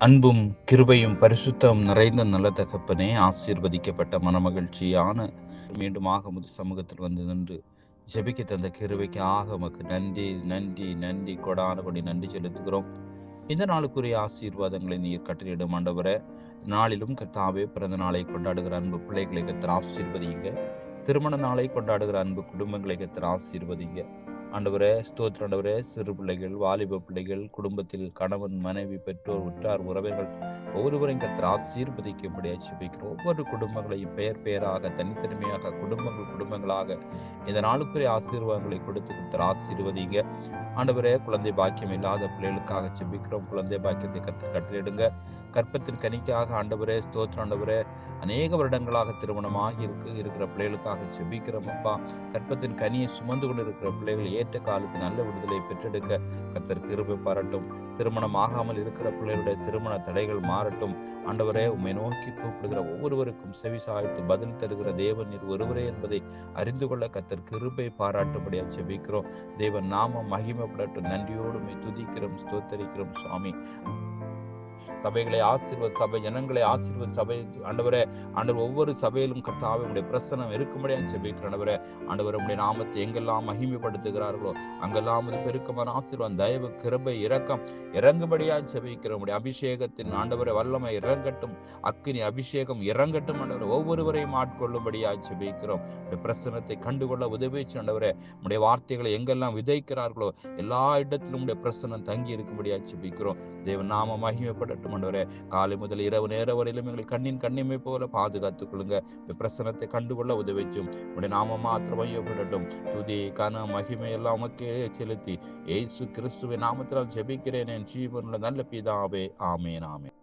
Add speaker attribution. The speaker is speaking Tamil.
Speaker 1: அன்பும் கிருபையும் பரிசுத்தம் நிறைந்த நல்ல தகப்பனே, ஆசீர்வதிக்கப்பட்ட மனமகிழ்ச்சியான மீண்டுமாக முது சமூகத்தில் வந்து நின்று ஜெபிக்க தந்த கிருபைக்காக உமக்கு நன்றி நன்றி நன்றி கொடான கொடி நன்றி செலுத்துகிறோம். இந்த நாளுக்குரிய ஆசீர்வாதங்களை நீர் கட்டளையிடும் ஆண்டவரே, நாளிலும் கர்த்தாவே பிறந்த நாளை கொண்டாடுகிற அன்பு பிள்ளைகளை கர்த்தர் ஆசீர்வதிங்க. திருமண நாளை கொண்டாடுகிற அன்பு குடும்பங்களை கர்த்தர் ஆசீர்வதிங்க. ஆண்டவரே ஸ்தோத்திர ஆண்டவரே, சிறு பிள்ளைகள், வாலிப பிள்ளைகள், குடும்பத்தில் கணவன், மனைவி, பெற்றோர், உற்றார், உறவினர்கள் ஒவ்வொருவரையும் கர்த்தர் ஆசீர்வதிக்கும்படியாக ஜெபிக்கிறோம். ஒவ்வொரு குடும்பங்களையும் பெயர் பெயராக, தனித்தனிமையாக, குடும்பங்களாக இந்த நாளுக்குரிய ஆசீர்வாதங்களை கொடுத்து கர்த்தர் ஆசீர்வதிங்க. ஆண்டவரே, குழந்தை பாக்கியம் இல்லாத பிள்ளைகளுக்காக ஜெபிக்கிறோம். குழந்தை பாக்கியத்தை கர்த்தர் கட்டளையிடுங்க. கற்பத்தின் கனிக்காக ஆண்டவரே ஸ்தோத்திர ஆண்டவரே, அநேக வருடங்களாக திருமணமாகி இருக்கிற பிள்ளைகளுக்காக ஜெபிக்கிறோம் அப்பா. கற்பத்தின் கனியை சுமந்து கொண்டு இருக்கிற பிள்ளைகள் ஏற்ற காலத்தில் நல்ல விடுதலை பெற்றெடுக்க கர்த்தர் கிருபை பாராட்டும். திருமணம் ஆகாமல் இருக்கிற பிள்ளைகளுடைய திருமண தடைகள் மாறட்டும். ஆண்டவரே, உம்மை நோக்கி கூப்பிடுகிற ஒவ்வொருவருக்கும் செவி சாய்த்து பதில் தருகிற தேவன் நீர் ஒருவரே என்பதை அறிந்து கொள்ள கர்த்தர் கிருபை பாராட்டும்படியாக ஜெபிக்கிறோம். தேவன் நாமம் மகிமைப்படட்டும். நன்றியோடு உம்மை துதிக்கிறோம், ஸ்தோத்தரிக்கிறோம் சுவாமி. சபைகளை சபை ஜனங்களை சபை ஆண்டவரே, ஒவ்வொரு சபையிலும் கர்த்தாவே உடைய பிரசனம் இருக்கும்படியாக ஜெபிக்கிறேன். ஆண்டவரே உடைய நாமத்தை எங்கெல்லாம் மகிமைப்படுத்துகிறார்களோ அங்கெல்லாம் பெருக்கமான ஆசீர்வாதம், தயவு, கிருபை, இரக்கம் இறங்கும்படியாக ஜெபிக்கிறோம். உடைய அபிஷேகத்தின் ஆண்டவரே வல்லமை இறங்கட்டும். அக்கினி அபிஷேகம் இறங்கட்டும். ஆண்டவரே ஒவ்வொருவரையும் ஆட்கொள்ளும்படியாக ஜெபிக்கிறோம். உடைய பிரசனத்தை கண்டுகொள்ள உதவிச்சு ஆண்டவரே, உடைய வார்த்தைகளை எங்கெல்லாம் விதைக்கிறார்களோ எல்லா இடத்திலும் உடைய பிரசனம் தங்கி இருக்கும்படியாக ஜெபிக்கிறோம். தேவன் நாம மகிமைப்படட்டும். ஆண்டவரே, காலை முதல் இரவு நேர வரையிலும் எங்களை கண்ணிமை போல பாதுகாத்துக் கொள்ளுங்க. பிரசனத்தை கண்டுகொள்ள உதவிச்சும் உடைய நாம மாத்திரம் மையப்படட்டும். துதி கன மகிமை எல்லாம் உமக்கே செலுத்தி இயேசு கிறிஸ்துவின் நாமத்தினால் ஜெபிக்கிறேன் என் ஜீவனுள்ள நல்ல பிதாவே. ஆமேன் ஆமேன்.